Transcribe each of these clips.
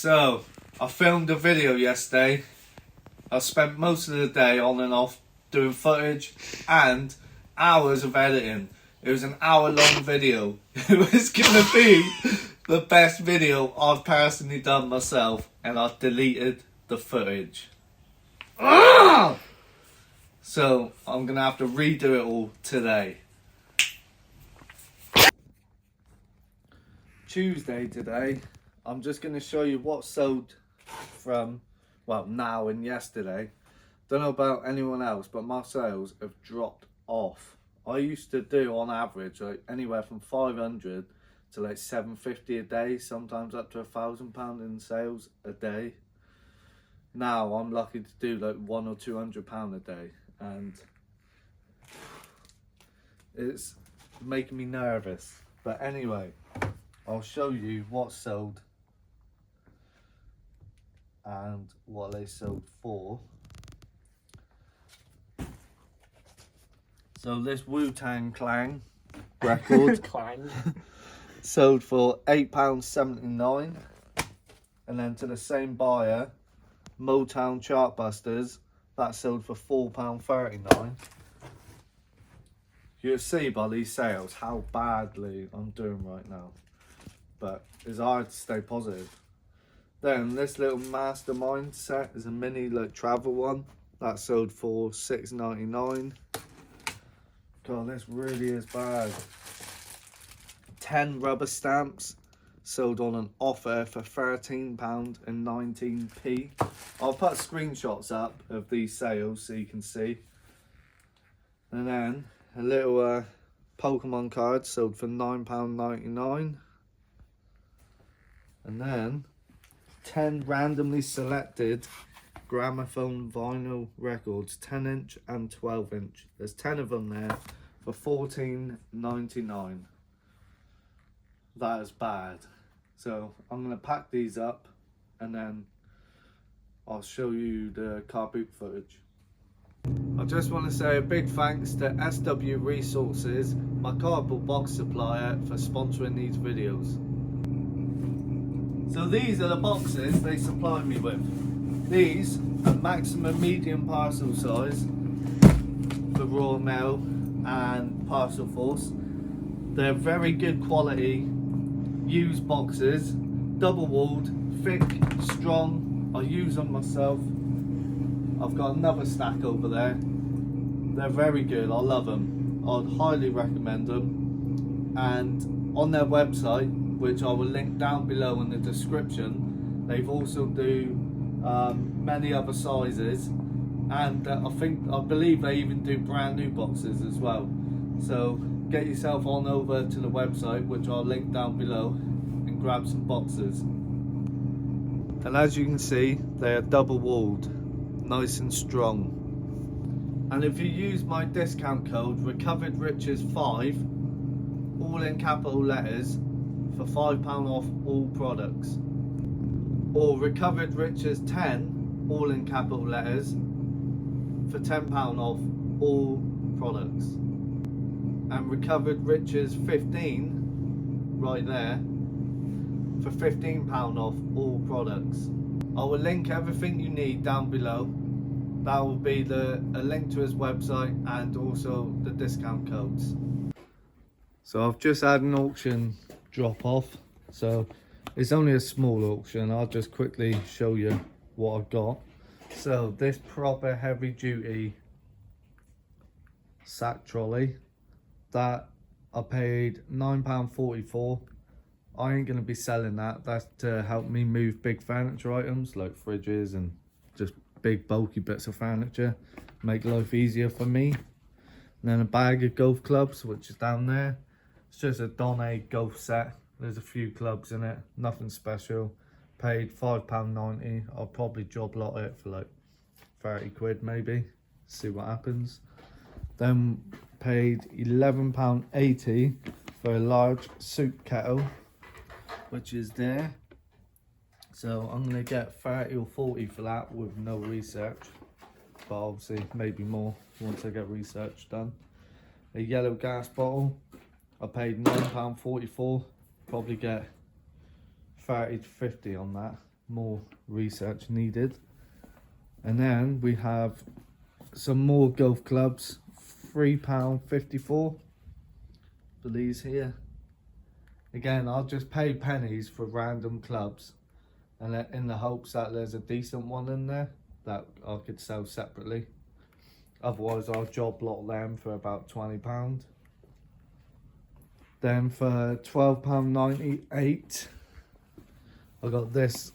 So, I filmed a video yesterday. I spent most of the day on and off doing footage and hours of editing. It was an hour-long video. It was going to be the best video I've personally done myself, and I deleted the footage. So, I'm going to have to redo it all today. Tuesday today. I'm just going to show you what sold from, well, now and yesterday. Don't know about anyone else, but my sales have dropped off. I used to do on average like anywhere from 500 to like 750 a day, sometimes up to £1,000 in sales a day. Now I'm lucky to do like £100 or £200 a day, and it's making me nervous. But anyway, I'll show you what sold and what they sold for. So this Wu-Tang Clan record sold for £8.79, and then to the same buyer, Motown Chartbusters, that sold for £4.39. You'll see by these sales how badly I'm doing right now, but it's hard to stay positive. Then this little Mastermind set is a mini like travel one that sold for £6.99. God, this really is bad. 10 rubber stamps sold on an offer for £13.19. I'll put screenshots up of these sales so you can see. And then a little Pokemon card sold for £9.99. And then 10 randomly selected gramophone vinyl records, 10-inch and 12-inch. There's 10 of them there for £14.99. That is bad. So I'm going to pack these up and then I'll show you the Carboot footage. I just want to say a big thanks to SW Resources, my cardboard box supplier, for sponsoring these videos. So these are the boxes they supplied me with. These are maximum medium parcel size for Royal Mail and Parcel Force. They're very good quality used boxes, double walled, thick, strong. I use them myself. I've got another stack over there. They're very good, I love them. I'd highly recommend them. And on their website, which I will link down below in the description, they've also do many other sizes, and I believe they even do brand new boxes as well. So get yourself on over to the website, which I'll link down below, and grab some boxes. And as you can see, they are double walled, nice and strong. And if you use my discount code RecoveredRiches5, all in capital letters, for £5 off all products, or RecoveredRiches10, all in capital letters, for £10 off all products, and RecoveredRiches15 right there for £15 off all products. I will link everything you need down below. That will be a link to his website and also the discount codes. So I've just had an auction drop off, so it's only a small auction. I'll just quickly show you what I've got. So this proper heavy duty sack trolley, that I paid £9.44. I ain't gonna be selling that. That's to help me move big furniture items like fridges and just big bulky bits of furniture, make life easier for me. And then a bag of golf clubs, which is down there. It's just a Donne golf set. There's a few clubs in it, nothing special. Paid £5.90. I'll probably job lot it for like 30 quid maybe, see what happens. Then paid £11.80 for a large soup kettle, which is there. So I'm gonna get 30 or 40 for that with no research, but obviously maybe more once I get research done. A yellow gas bottle, I paid £9.44, probably get 30 to 50 on that. more research needed. And then we have some more golf clubs, £3.54 for these here. Again, I'll just pay pennies for random clubs, and in the hopes that there's a decent one in there that I could sell separately. Otherwise I'll job lot them for about £20. Then for £12.98 I got this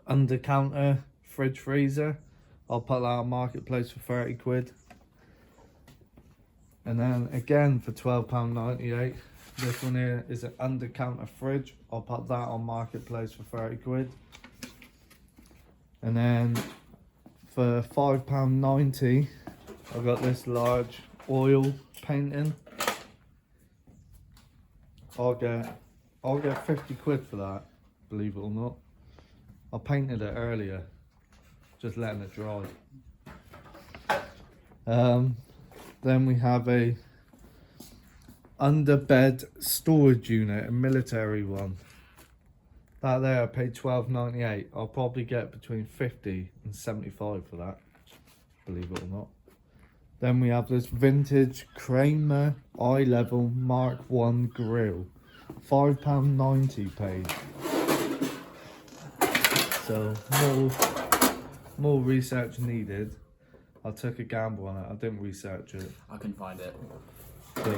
under counter fridge freezer. I'll put that on Marketplace for 30 quid. And then again for £12.98, this one here is an under counter fridge. I'll put that on Marketplace for 30 quid. And then for £5.90 I got this large oil painting. I'll get 50 quid for that, believe it or not. I painted it earlier, just letting it dry. Then we have a under bed storage unit, a military one. That there I paid £12.98. I'll probably get between 50 and 75 for that, believe it or not. Then we have this vintage Kramer eye level Mark 1 grill, £5.90 paid. So more research needed. I took a gamble on it. I didn't research it. I couldn't find it. So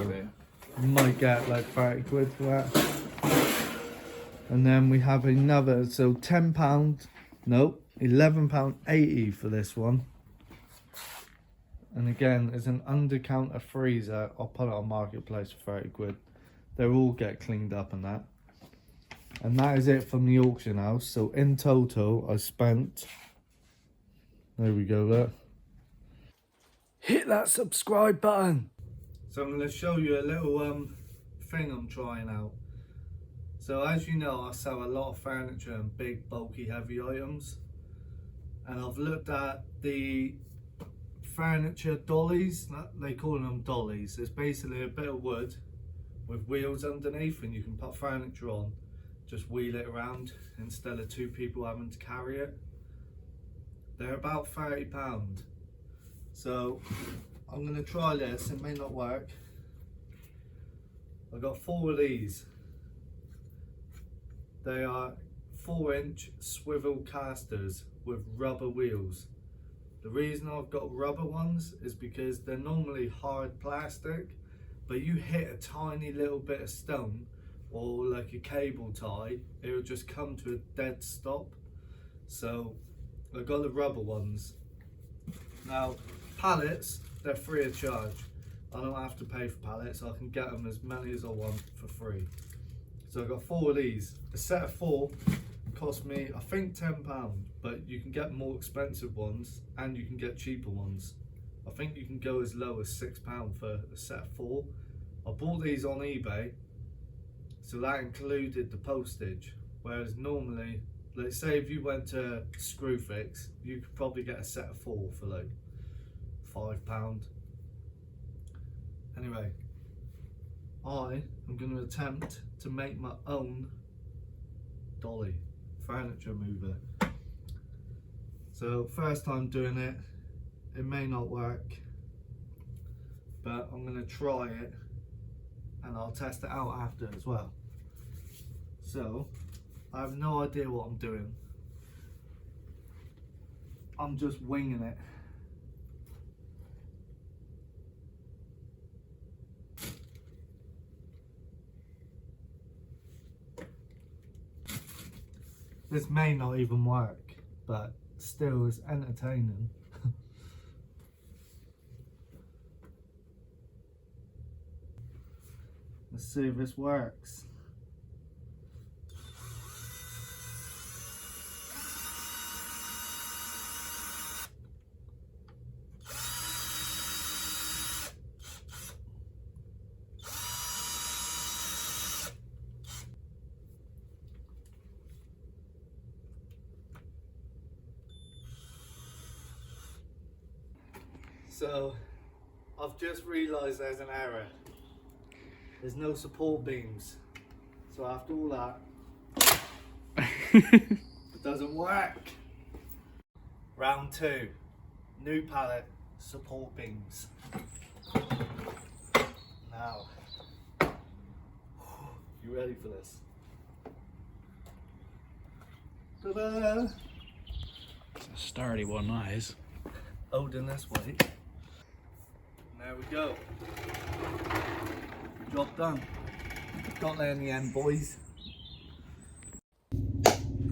you might get like 30 quid for that. And then we have another, so £10, no, £11.80 for this one. And again, it's an under counter freezer. I'll put it on Marketplace for 30 quid. They all get cleaned up and that. And that is it from the auction house. So in total, I spent, there we go, look. Hit that subscribe button. So I'm going to show you a little thing I'm trying out. So as you know, I sell a lot of furniture and big, bulky, heavy items. And I've looked at the furniture dollies. They call them dollies. It's basically a bit of wood with wheels underneath, and you can put furniture on, just wheel it around instead of two people having to carry it. They're about £30. So I'm going to try this. It may not work. I got 4 of these. They are 4-inch swivel casters with rubber wheels. The reason I've got rubber ones is because they're normally hard plastic, but you hit a tiny little bit of stone or like a cable tie, it will just come to a dead stop. So I got the rubber ones. Now pallets, they're free of charge. I don't have to pay for pallets. I can get them as many as I want for free. So I got 4 of these. A set of 4 cost me, I think, £10, but you can get more expensive ones and you can get cheaper ones. I think you can go as low as £6 for a set of 4. I bought these on eBay, so that included the postage. Whereas normally, let's say if you went to Screwfix, you could probably get a set of 4 for like £5. Anyway, I am going to attempt to make my own dolly furniture mover. So first time doing it, it may not work, but I'm going to try it and I'll test it out after as well. So I have no idea what I'm doing. I'm just winging it. This may not even work, but still it's entertaining. Let's see if this works. So I've just realised there's an error. There's no support beams. So after all that, It doesn't work. Round 2. New pallet, support beams. Now, you ready for this? Ta-da! It's a sturdy one, that is. Holding this way. There we go. Job done. Got there in the end, boys.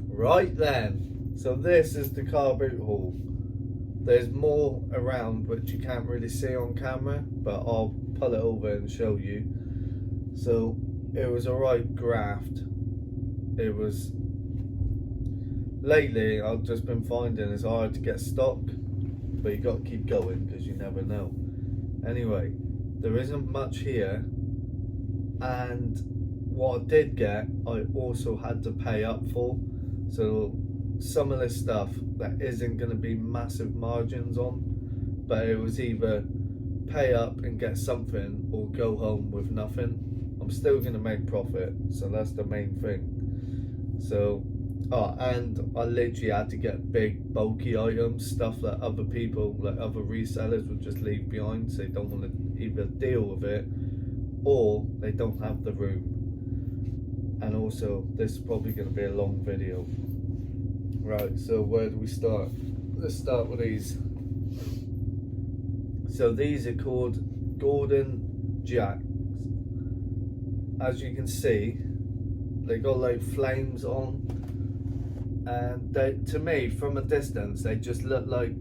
Right then, so this is the Carboot haul. There's more around which you can't really see on camera, but I'll pull it over and show you. So it was a right graft. It was, lately I've just been finding it's hard to get stock, but you got to keep going because you never know. Anyway, there isn't much here, and what I did get I also had to pay up for. So some of this stuff that isn't going to be massive margins on, but it was either pay up and get something or go home with nothing. I'm still going to make profit, so that's the main thing. So and I literally had to get big bulky items, stuff that other people, like other resellers, would just leave behind, so they don't want to either deal with it or they don't have the room. And also, this is probably going to be a long video. Right, so where do we start? Let's start with these. So these are called Gordon Jacks. As you can see, they got like flames on, and they, to me, from a distance, they just look like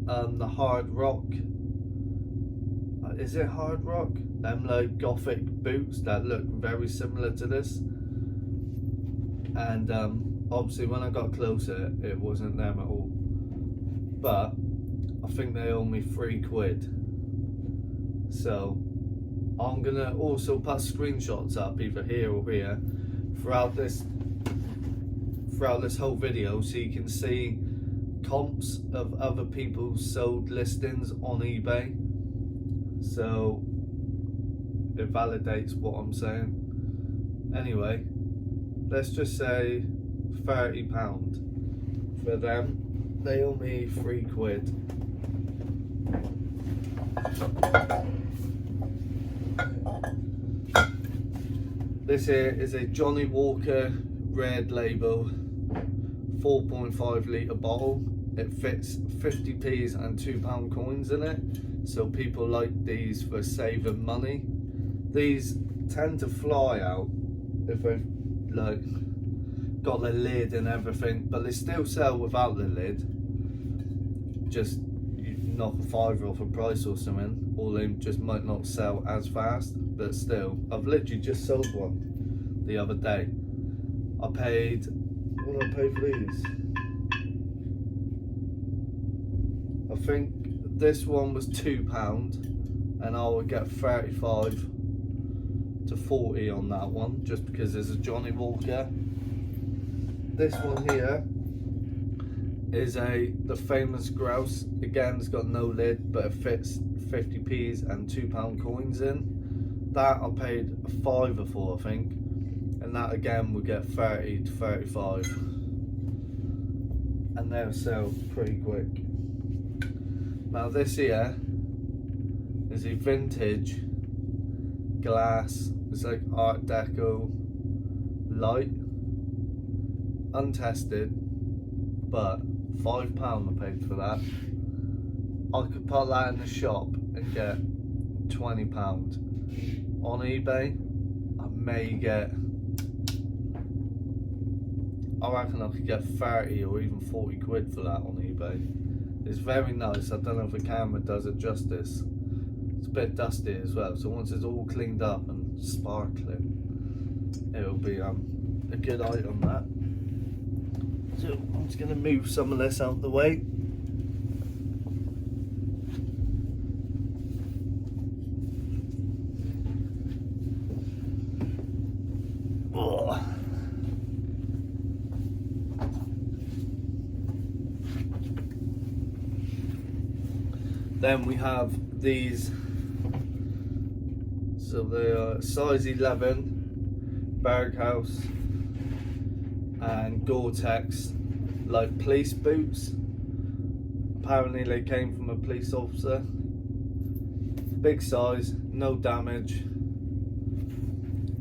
the hard rock. Is it hard rock? Them like gothic boots that look very similar to this. And obviously when I got closer it wasn't them at all, but I think they owe me £3. So I'm gonna also put screenshots up either here or here throughout this whole video, so you can see comps of other people's sold listings on eBay, so it validates what I'm saying. Anyway, let's just say £30 for them. They owe me £3. This here is a Johnny Walker Red Label 4.5 litre bottle. It fits 50p's and £2 coins in it, so people like these for saving money. These tend to fly out if they've like got the lid and everything, but they still sell without the lid. Just you knock a £5 off a price or something, or they just might not sell as fast, but still. I've literally just sold one the other day. I paid, what did I pay for these? I think this one was £2, and I would get 35 to 40 on that one, just because there's a Johnny Walker. This one here is the famous grouse. Again, it's got no lid, but it fits 50p's and £2 coins in. That I paid a £5 for, I think, and that again would get 30 to 35, and they'll sell pretty quick. Now this here is a vintage glass. It's like Art Deco light, untested, but £5 I paid for that. I could put that in the shop and get £20. On eBay I may get, I reckon I could get 30 or even 40 quid for that on eBay. It's very nice. I don't know if the camera does it justice. It's a bit dusty as well, so once it's all cleaned up and sparkling, it'll be a good item, that. So I'm just going to move some of this out the way. Oh. Then we have these, so they are size 11 Berghaus, and Gore-Tex like police boots. Apparently they came from a police officer. Big size, no damage,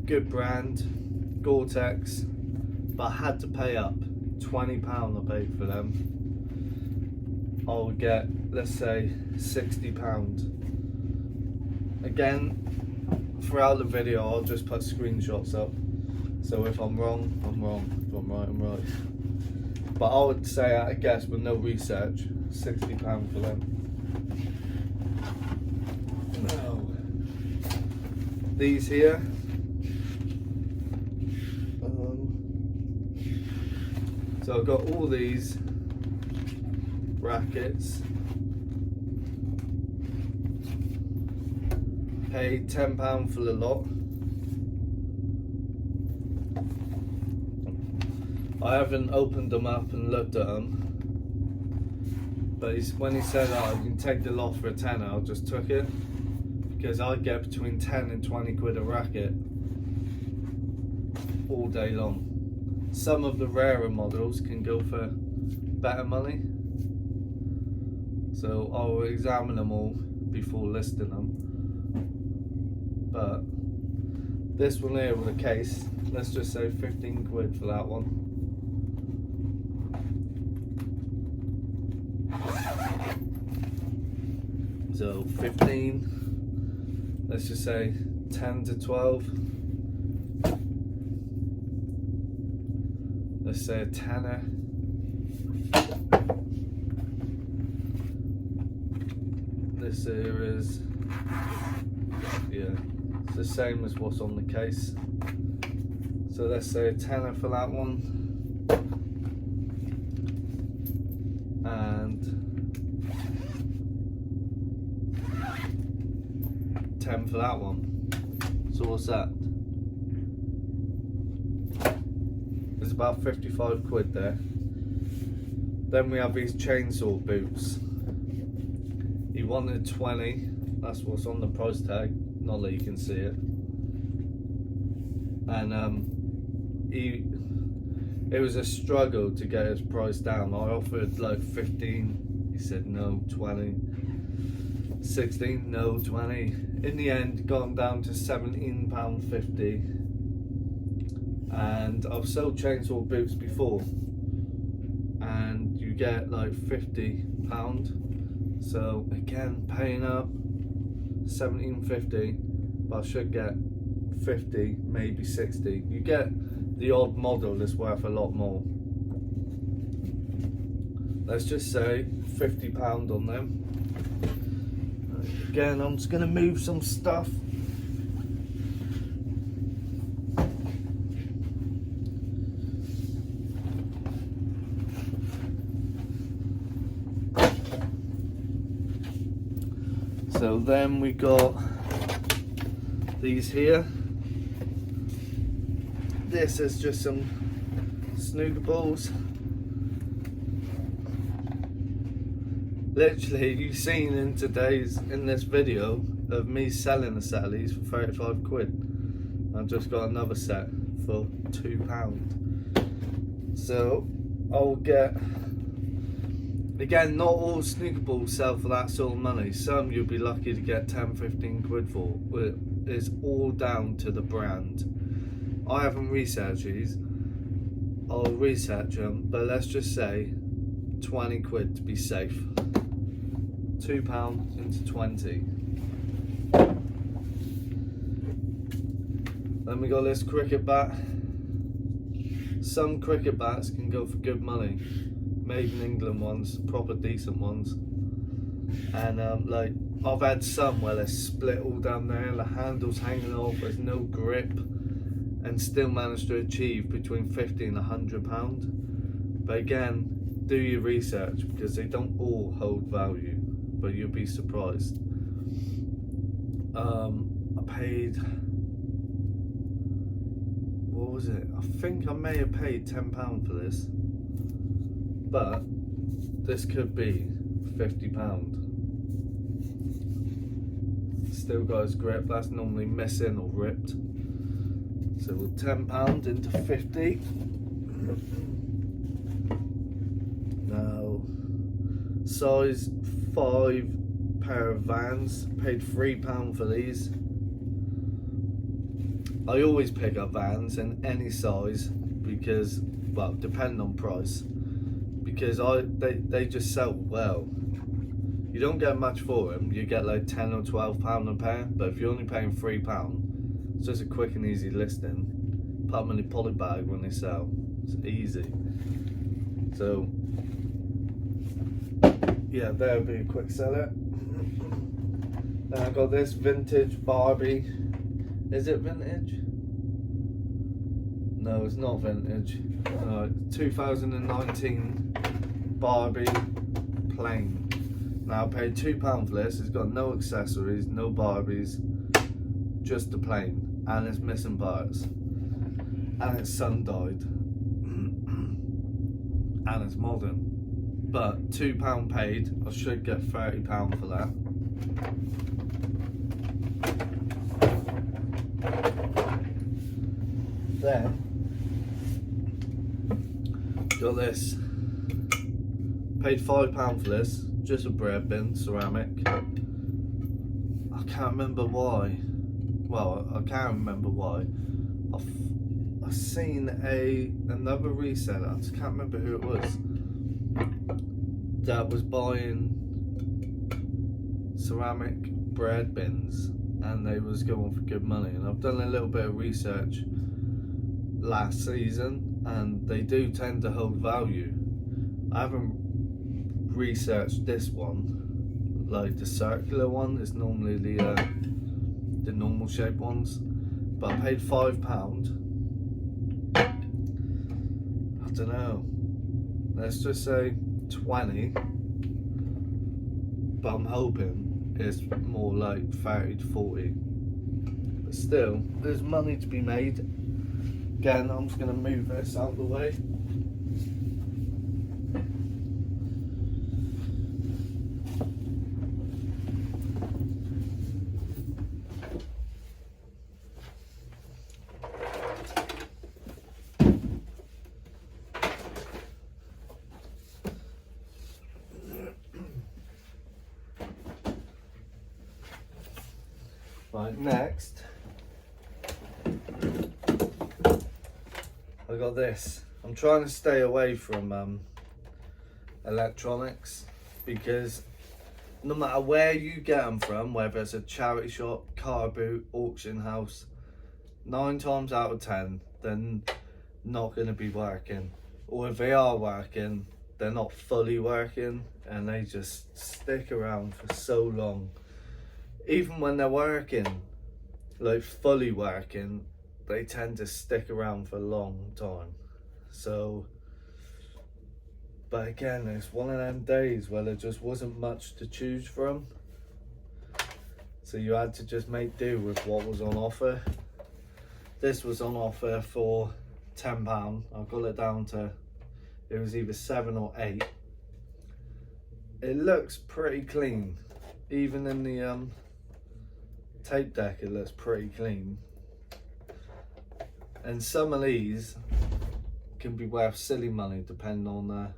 good brand, Gore-Tex, but I had to pay up. £20 I paid for them. I would get, let's say, £60. Again, throughout the video I'll just put screenshots up, so if I'm wrong, I'm wrong, if I'm right, I'm right. But I would say, I guess with no research, £60 for them. Now, these here, so I've got all these rackets. Paid £10 for the lot. I haven't opened them up and looked at them, but when he said, "Oh, you can take the lot for a tenner," I just took it, because I get between 10 and 20 quid a racket all day long. Some of the rarer models can go for better money, so I'll examine them all before listing them. But this one here with a case, let's just say 15 quid for that one. So 15, let's just say 10 to 12. Let's say a tenner. This here is, yeah, it's the same as what's on the case. So let's say a tenner for that one. And 10 for that one. So what's that? There's about 55 quid there. Then we have these chainsaw boots. He wanted 20, that's what's on the price tag, not that you can see it. And it was a struggle to get his price down. I offered like 15, he said no, 20. 16, no, 20. In the end, got him down to £17.50. And I've sold chainsaw boots before, and you get like £50. So again, paying up £17.50, but I should get 50, maybe 60. You get the odd model that's worth a lot more. Let's just say £50 on them. Again, I'm just gonna move some stuff. So then we got these here. This is just some snooker balls. Literally, you've seen in this video of me selling a set of these for 35 quid. I've just got another set for £2. So I'll get, again, not all snooker balls sell for that sort of money. Some you'll be lucky to get 10-15 quid for. It's all down to the brand. I haven't researched these. I'll research them, but let's just say 20 quid to be safe. £2 into 20. Then we got this cricket bat. Some cricket bats can go for good money. Made in England ones, proper decent ones. And like, I've had some where they're split all down there, the handle's hanging off, there's no grip, and still managed to achieve between £50 and £100. But again, do your research, because they don't all hold value, but you'll be surprised. I paid, what was it? I think I may have paid £10 for this, but this could be £50. Still got his grip, that's normally missing or ripped. So we'll £10 into 50. Now, size 5 pair of Vans, paid £3 for these. I always pick up Vans in any size because, well, depending on price, because they just sell well. You don't get much for them. You get like £10 or £12 a pair, but if you're only paying £3, it's just a quick and easy listing. Put them in a poly bag when they sell. It's easy. So yeah, there would be a quick seller. Then I got this vintage Barbie. Is it vintage? No, it's not vintage. 2019 Barbie plain. Now I paid £2 for this. It's got no accessories, no Barbies, just the plain, and it's missing parts, and it's sun dyed, and it's modern. But £2 paid. I should get £30 for that. Then got this. Paid £5 for this. Just a bread bin, ceramic. I can't remember why. Well, I can't remember why. I've seen another reseller. I just can't remember who it was. That was buying ceramic bread bins, and they was going for good money. And I've done a little bit of research last season, and they do tend to hold value. I haven't researched this one, like the circular one is normally the normal shape ones, but I paid £5. I don't know, let's just say 20, but I'm hoping it's more like 30 to 40, but still there's money to be made. Again, I'm just going to move this out of the way. Right, next I got this. I'm trying to stay away from electronics, because no matter where you get them from, whether it's a charity shop, Carboot, auction house, 9 times out of 10 they're not going to be working, or if they are working, they're not fully working, and they just stick around for so long. Even when they're working, like fully working, they tend to stick around for a long time. So, but again, it's one of them days where there just wasn't much to choose from, so you had to just make do with what was on offer. This was on offer for £10. I got it down to, it was either 7 or 8. It looks pretty clean, even in the tape deck it looks pretty clean, and some of these can be worth silly money depending on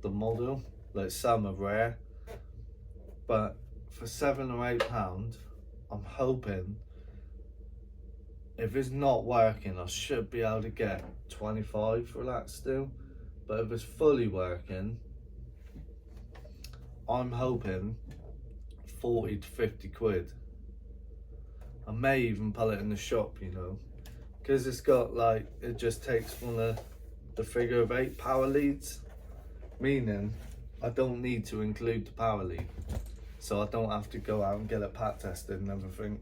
the model. Like some are rare, but for £7 or £8 I'm hoping, if it's not working, I should be able to get 25 for that still, but if it's fully working, I'm hoping 40 to 50 quid. I may even pull it in the shop, you know, because it's got like, it just takes one of the figure of 8 power leads, meaning I don't need to include the power lead, so I don't have to go out and get it pat tested and everything.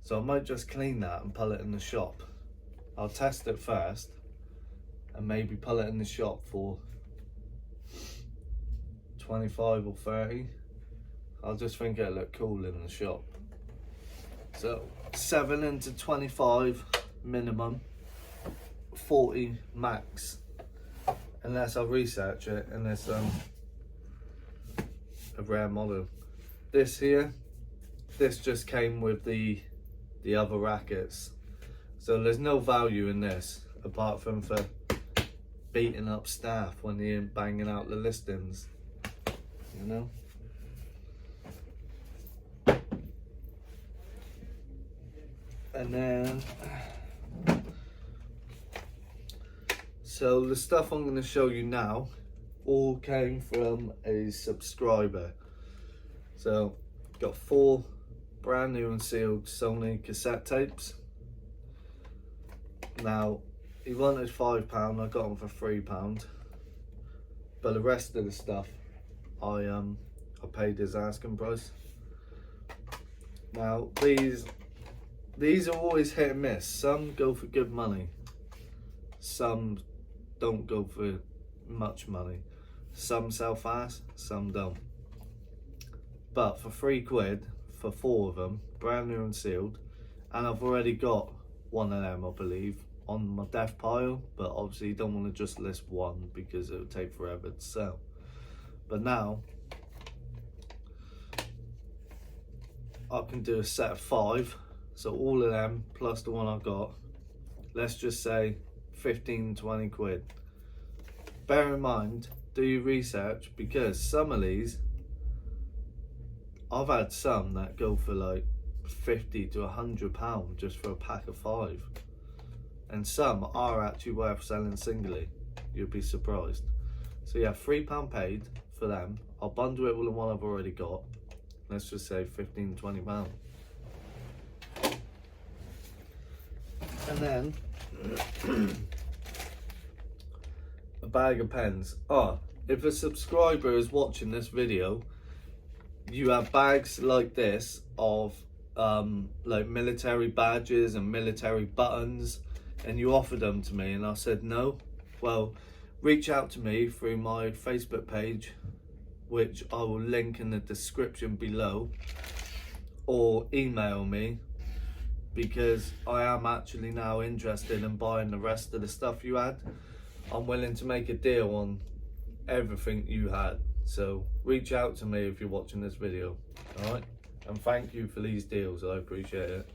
So I might just clean that and pull it in the shop. I'll test it first and maybe pull it in the shop for 25 or 30. I just think it'll look cool in the shop. So 7 into 25 minimum, 40 max, unless I research it and it's a rare model. This here, this just came with the other rackets, so there's no value in this apart from for beating up staff when he ain't banging out the listings, you know. And then, so the stuff I'm going to show you now all came from a subscriber. So got 4 brand new and sealed Sony cassette tapes. Now he wanted £5, I got them for £3, but the rest of the stuff I paid his asking price. Now these are always hit and miss. Some go for good money, some don't go for much money. Some sell fast, some don't. But for £3 for 4 of them, brand new and sealed, and I've already got one of them, I believe, on my death pile, but obviously you don't want to just list one because it would take forever to sell. But now I can do a set of 5, so all of them plus the one I got, let's just say 15-20 quid. Bear in mind, do your research, because some of these, I've had some that go for like £50 to £100 just for a pack of 5, and some are actually worth selling singly. You'll be surprised. So yeah, £3 paid for them. I'll bundle it with the one I've already got. Let's just say £15-20. And then a bag of pens. Oh, if a subscriber is watching this video, you have bags like this of like military badges and military buttons, and you offered them to me and I said no. Well, reach out to me through my Facebook page, which I will link in the description below, or email me, because I am actually now interested in buying the rest of the stuff you had. I'm willing to make a deal on everything you had, so reach out to me if you're watching this video. Alright, and thank you for these deals, I appreciate it.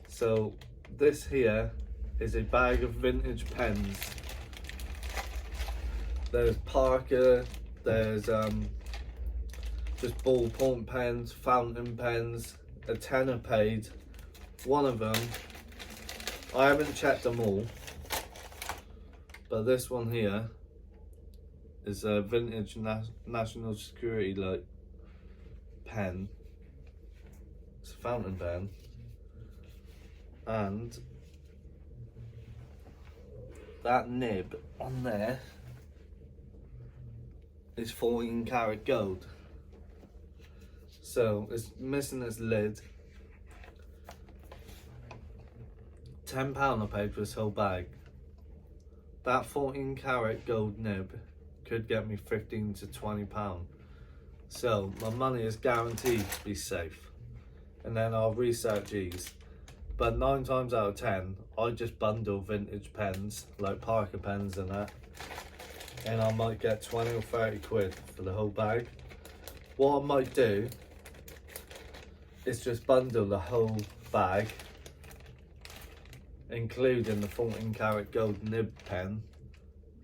So this here is a bag of vintage pens. There's Parker, there's just ballpoint pens, fountain pens, a tenner paid. One of them, I haven't checked them all, but this one here is a vintage national security like pen. It's a fountain pen, and that nib on there is 14 karat gold. So it's missing its lid. £10 I paid for this whole bag. That 14 karat gold nib could get me £15 to £20. So my money is guaranteed to be safe. And then I'll research these. But 9 times out of 10, I just bundle vintage pens, like Parker pens and that. And I might get 20 or 30 quid for the whole bag. What I might do is just bundle the whole bag, including the 14 karat gold nib pen,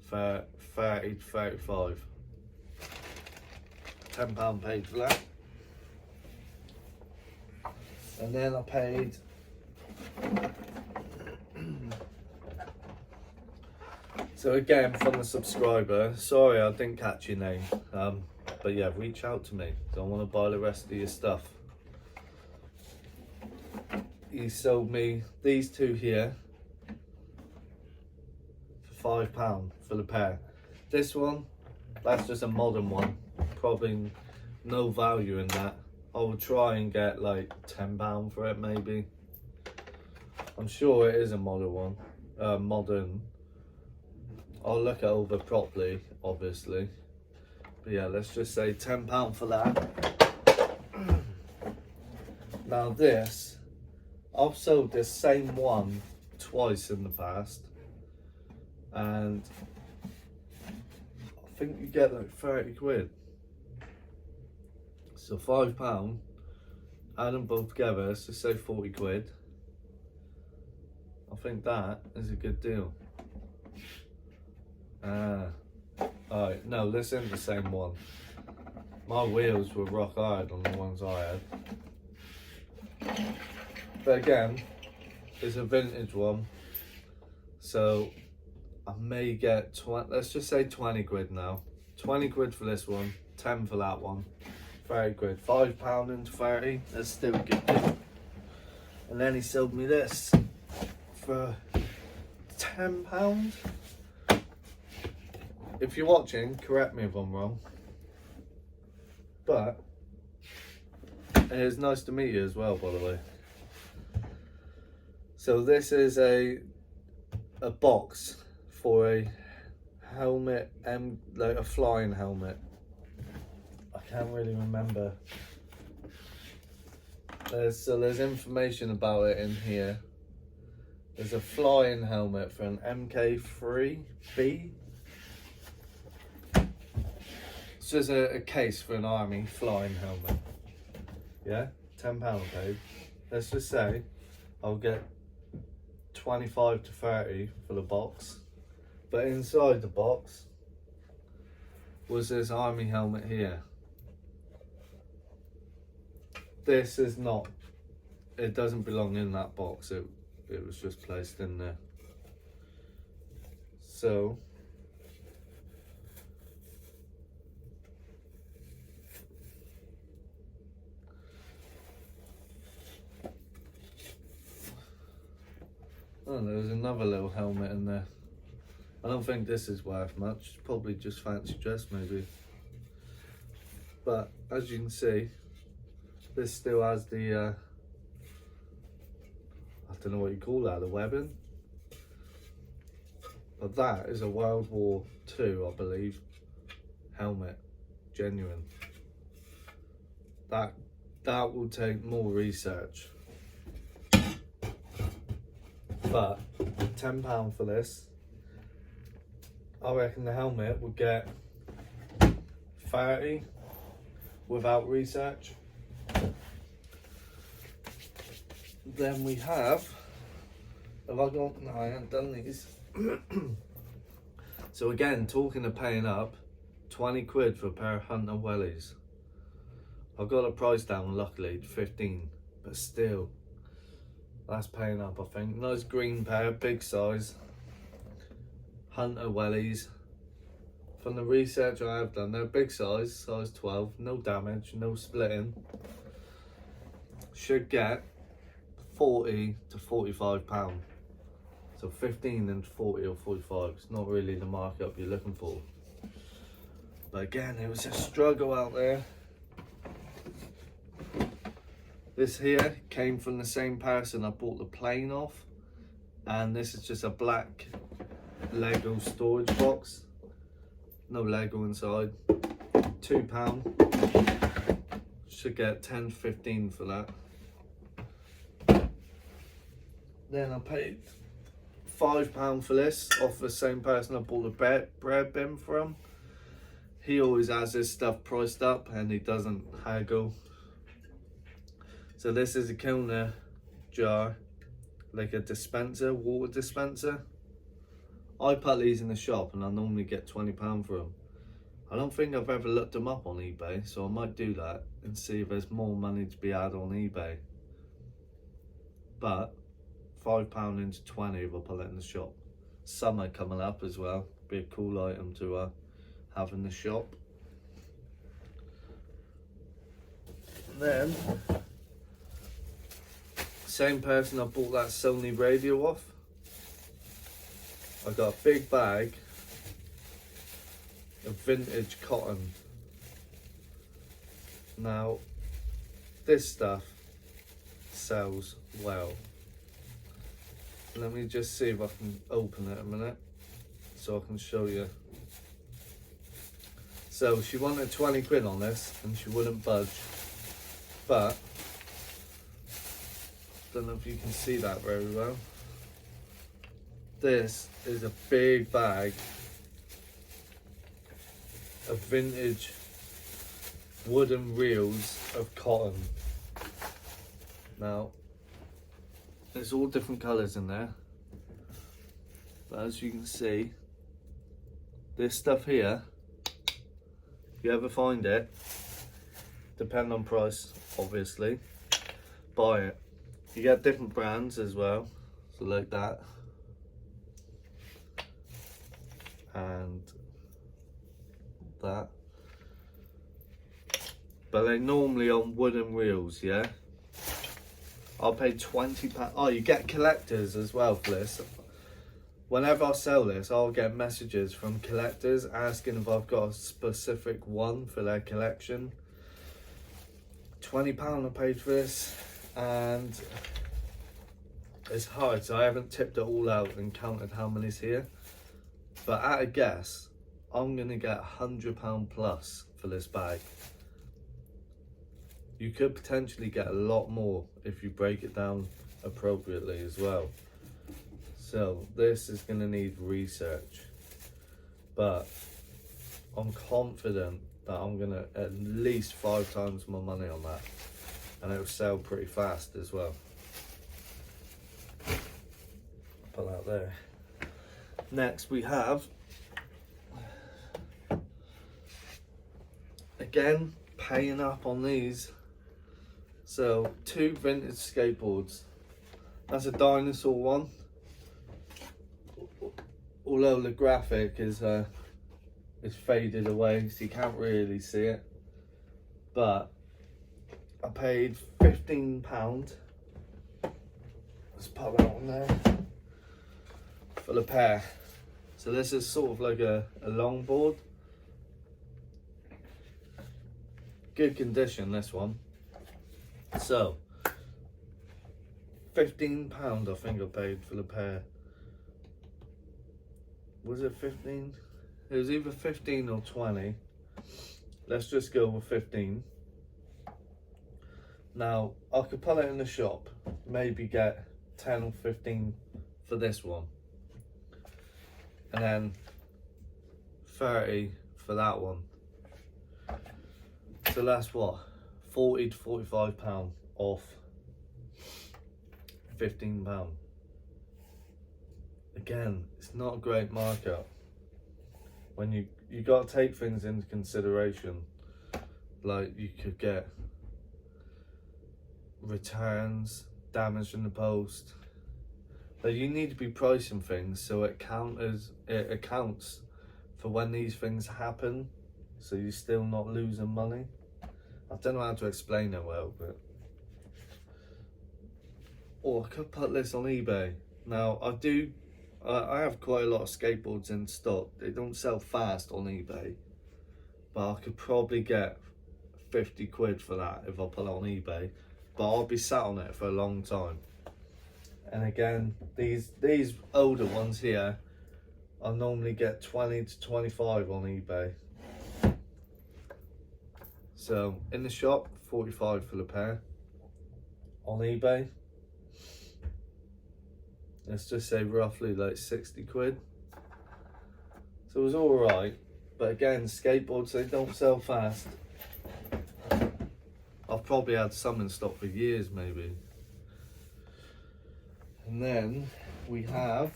for 30 to 35. £10 paid for that. And then I paid so again, from the subscriber, sorry I didn't catch your name, but yeah, reach out to me, so I want to buy the rest of your stuff. He sold me these 2 here for £5 for the pair. This one, that's just a modern one, probably no value in that. I will try and get like £10 for it maybe. I'm sure it is a modern one, modern. I'll look it over properly, obviously. But yeah, let's just say £10 for that. Now this, I've sold this same one twice in the past, and I think you get like 30 quid. So £5, add them both together, let's just say 40 quid. I think that is a good deal. Alright, no, this isn't the same one. My wheels were rock hard on the ones I had. But again, it's a vintage one. So I may get 20, let's just say 20 quid now. 20 quid for this one, 10 for that one. 30 quid, £5 into 30, that's still a good deal. And then he sold me this for £10. If you're watching, correct me if I'm wrong. But it's nice to meet you as well, by the way. So this is a box for a helmet, like a flying helmet. I can't really remember. There's information about it in here. There's a flying helmet for an MK3B. It's just a case for an army flying helmet. Yeah, £10 paid. Let's just say I'll get 25 to 30 for the box. But inside the box was this army helmet here. This is not, it doesn't belong in that box. It was just placed in there. So oh, there was another little helmet in there. I don't think this is worth much. It's probably just fancy dress maybe. But as you can see, this still has the I don't know what you call that, the webbing. But that is a World War II, I believe, helmet, genuine. That will take more research. But £10 for this. I reckon the helmet would get 30 without research. Then we have, have I got, no I haven't done these. So again, talking of paying up, 20 quid for a pair of Hunter wellies. I got a price down luckily to 15, but still, that's paying up I think. Nice green pair, big size. Hunter wellies. From the research I have done, they're big size 12, no damage, no splitting. Should get 40 to 45 pound. So 15 and 40 or 45. It's not really the markup you're looking for. But again, it was a struggle out there. This here came from the same person I bought the plane off, and this is just a black Lego storage box. No Lego inside. £2. Should get 10 to 15 for that. Then I paid £5 for this off the same person I bought the bread bin from. He always has his stuff priced up and he doesn't haggle. So this is a Kilner jar, like a dispenser, water dispenser. I put these in the shop and I normally get £20 for them. I don't think I've ever looked them up on eBay, so I might do that and see if there's more money to be had on eBay. But £5 into 20 if I put it in the shop. Summer coming up as well, be a cool item to have in the shop. And then, same person I bought that Sony radio off. I got a big bag of vintage cotton. Now, this stuff sells well. Let me just see if I can open it a minute so I can show you. So she wanted 20 quid on this and she wouldn't budge, but don't know if you can see that very well. This is a big bag of vintage wooden reels of cotton. Now, there's all different colours in there, but as you can see, this stuff here, if you ever find it, depend on price obviously, buy it. You get different brands as well, so like that, and that, but they're normally on wooden reels, yeah. I'll pay £20. Oh, you get collectors as well for this. Whenever I sell this, I'll get messages from collectors asking if I've got a specific one for their collection. £20 I paid for this, and it's hard, so I haven't tipped it all out and counted how many's here. But at a guess, I'm gonna get £100 plus for this bag. You could potentially get a lot more if you break it down appropriately as well. So this is gonna need research, but I'm confident that I'm gonna at least 5 times my money on that, and it'll sell pretty fast as well. Put that there. Next we have, again, paying up on these. So 2 vintage skateboards. That's a dinosaur one. Although the graphic is faded away, so you can't really see it. But I paid £15. Let's put that on there for the pair. So this is sort of like a longboard. Good condition, this one. So £15 I think I paid for the pair. Was it 15? It was either 15 or 20. Let's just go with 15. Now I could put it in the shop, maybe get 10 or 15 for this one, and then 30 for that one. So that's what, £40 to £45 off £15. Again, it's not a great markup when you got to take things into consideration. Like, you could get returns, damage in the post, but you need to be pricing things so it accounts for when these things happen, so you're still not losing money. I don't know how to explain it well, but I could put this on eBay. Now I have quite a lot of skateboards in stock. They don't sell fast on eBay, but I could probably get 50 quid for that if I put it on eBay, but I'll be sat on it for a long time. And again, these older ones here, I normally get 20 to 25 on eBay. So in the shop, 45 for the pair. On eBay, let's just say roughly like 60 quid. So it was alright, but again, skateboards, they don't sell fast. I've probably had some in stock for years maybe. And then we have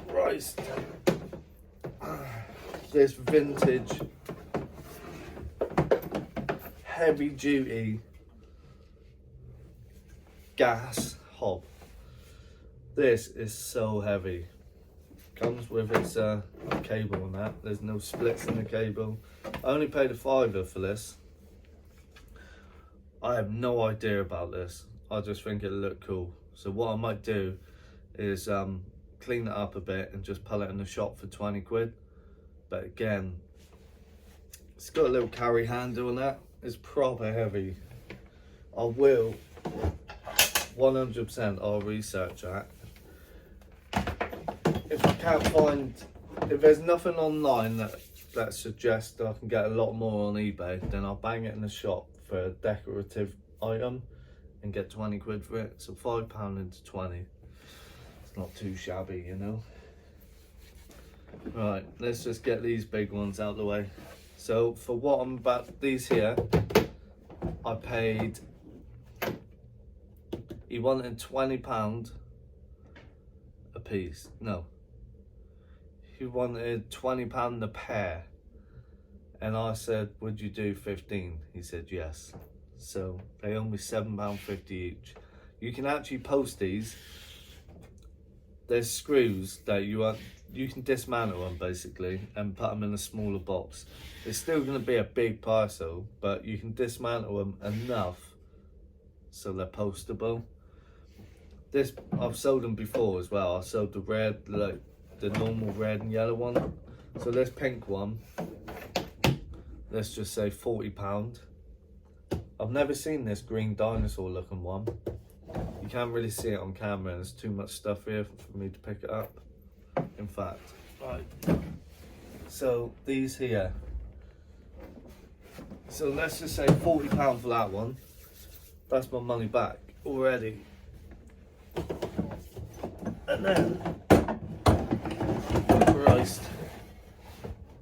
Christ, this vintage heavy duty gas hob. This is so heavy. Comes with its cable and that. There's no splits in the cable. I only paid £5 for this. I have no idea about this. I just think it looked cool. So what I might do is clean it up a bit and just pull it in the shop for 20 quid. But again, it's got a little carry handle and that. It's proper heavy. I will 100% I'll research that. If I can't find, if there's nothing online that suggests that I can get a lot more on eBay, then I'll bang it in the shop for a decorative item and get 20 quid for it. So £5 into 20. It's not too shabby, you know. Right, let's just get these big ones out of the way. So for what I'm about, these here, I paid, he wanted £20 a piece. No, he wanted £20 a pair, and I said, would you do 15? He said yes. So they owe me £7.50 each. You can actually post these. There's screws that you can dismantle them basically and put them in a smaller box. It's still going to be a big parcel, but you can dismantle them enough so they're postable. This, I've sold them before as well. I sold the red, like the normal red and yellow one. So this pink one, let's just say £40. I've never seen this green dinosaur looking one. You can't really see it on camera, and there's too much stuff here for me to pick it up. In fact, right. So these here. So let's just say £40 for that one. That's my money back already. And then, Christ.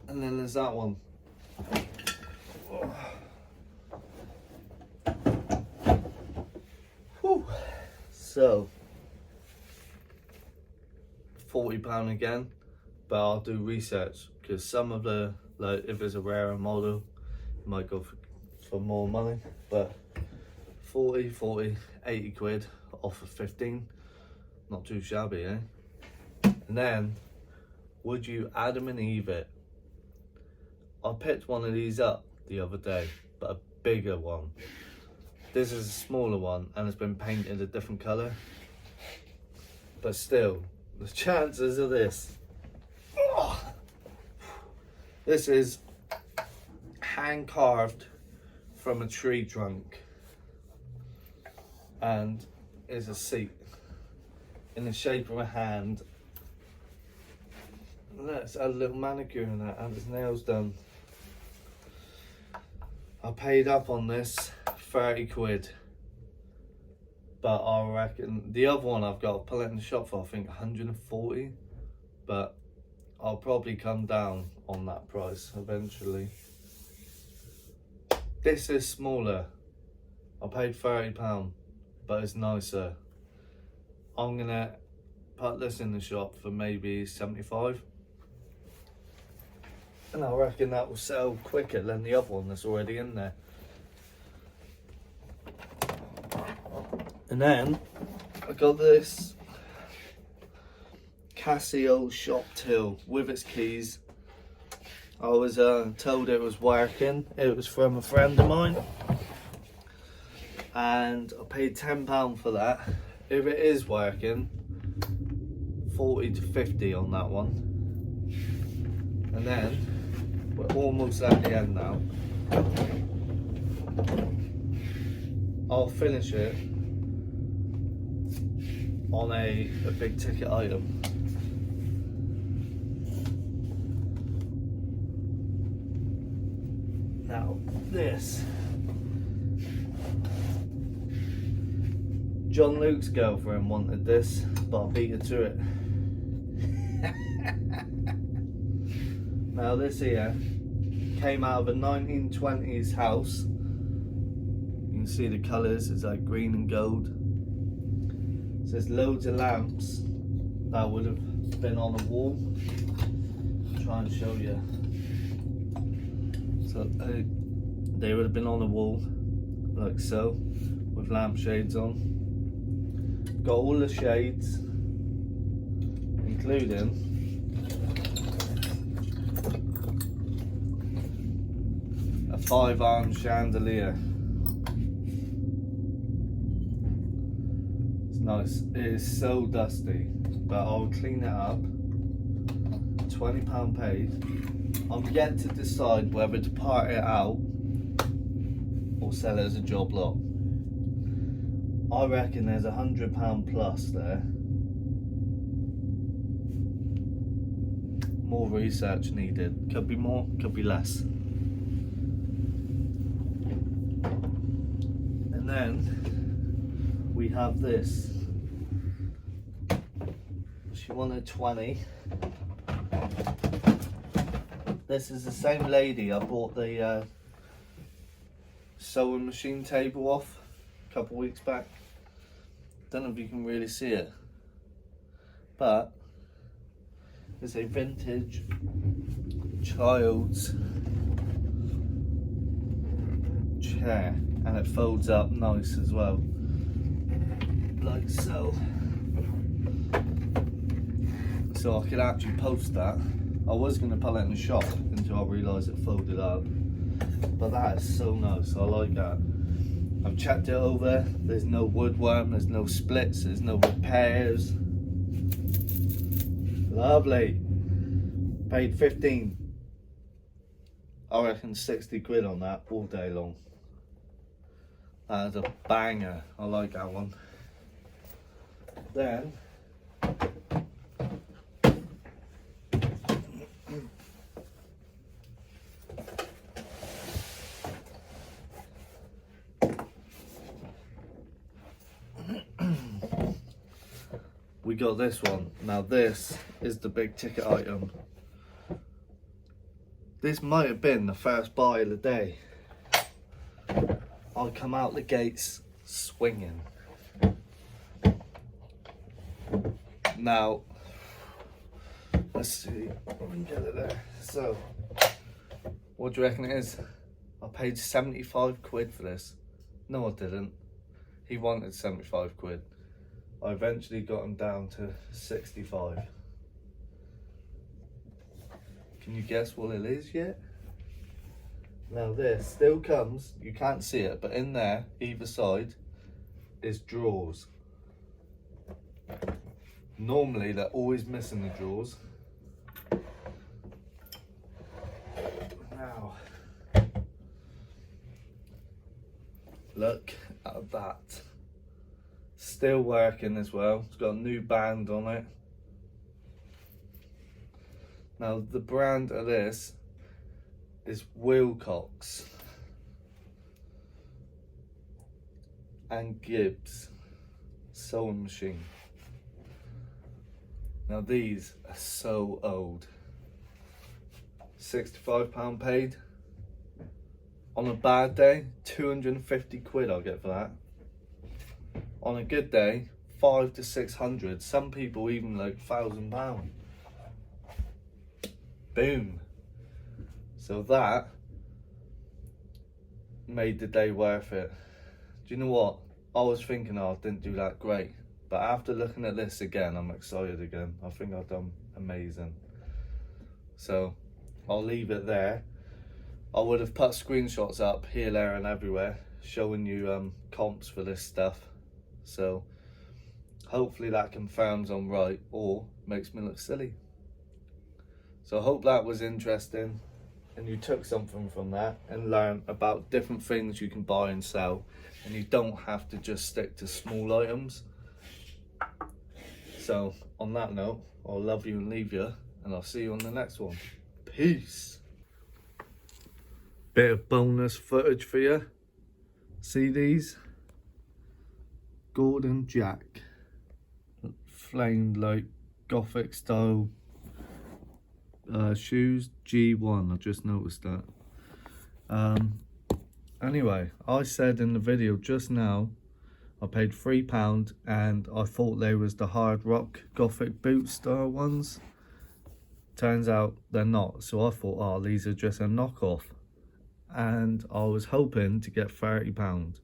And then there's that one. Whew. So, £40 again, but I'll do research because some of the, like if it's a rarer model, it might go for more money, but 40, 80 quid off of 15, not too shabby, eh? And then, would you Adam and Eve it? I picked one of these up the other day, but a bigger one. This is a smaller one and it's been painted a different colour. But still, the chances of this. This is hand carved from a tree trunk. And is a seat in the shape of a hand. Let's add a little manicure in that and his nails done. I paid up on this 30 quid, but I reckon the other one I've got, I'll pull it in the shop for I think 140, but I'll probably come down on that price eventually. This is smaller. I paid £30, but it's nicer. I'm gonna put this in the shop for maybe 75. And I reckon that will sell quicker than the other one that's already in there. And then I got this Casio shop till with its keys. I was told it was working. It was from a friend of mine, and I paid £10 for that. If it is working, 40 to 50 on that one. And then we're almost at the end now. I'll finish it on a big ticket item. Now this, John Luke's girlfriend wanted this, but I beat her to it. Now this here came out of a 1920s house. You can see the colours, it's like green and gold. So there's loads of lamps that would have been on a wall. I'll try and show you. So they would have been on a wall like so, with lampshades on. Got all the shades, including a 5-arm chandelier. It's nice. It is so dusty, but I'll clean it up. £20 paid. I'm yet to decide whether to part it out or sell it as a job lot. I reckon there's £100 plus there. More research needed. Could be more, could be less. And then we have this. She wanted 20. This is the same lady I bought the sewing machine table off a couple weeks back. Don't know if you can really see it, but It's a vintage child's chair, and it folds up nice as well, like so. So I could actually post that. I was going to pull it in the shop until I realised it folded up, but that is so nice. I like that. I've checked it over. There's no woodworm, there's no splits, there's no repairs. Lovely. Paid 15. I reckon 60 quid on that all day long. That is a banger. I like that one. Then we got this one. Now this is the big ticket item. This might have been the first buy of the day. I come out the gates swinging. Now, let's see if we can get it there. So, what do you reckon it is? I paid 75 quid for this. No, I didn't. He wanted 75 quid. I eventually got him down to 65. Can you guess what it is yet? Now this still comes, you can't see it, but in there, either side, is drawers. Normally they're always missing the drawers. Now, look at that. Still working as well. It's got a new band on it. Now the brand of this is Wilcox and Gibbs sewing machine. Now these are so old. £65 paid. On a bad day, 250 quid I'll get for that. On a good day, 500 to 600. Some people even like £1,000. Boom. So that made the day worth it. Do you know what? I was thinking, oh, I didn't do that great. But after looking at this again, I'm excited again. I think I've done amazing. So I'll leave it there. I would have put screenshots up here, there and everywhere showing you comps for this stuff. So hopefully that confirms I'm right or makes me look silly. So I hope that was interesting and you took something from that and learned about different things you can buy and sell, and you don't have to just stick to small items. So on that note, I'll love you and leave you, and I'll see you on the next one. Peace. Bit of bonus footage for you. See these? Gordon Jack. Flamed like Gothic style shoes. G1, I just noticed that. Anyway, I said in the video just now I paid £3 and I thought they was the hard rock Gothic boot style ones. Turns out they're not, so I thought, oh, these are just a knockoff, and I was hoping to get £30.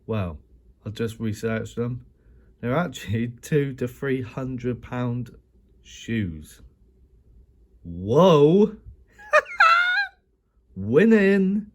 Well, I just researched them. They're actually £200 to £300 shoes. Whoa! Winning!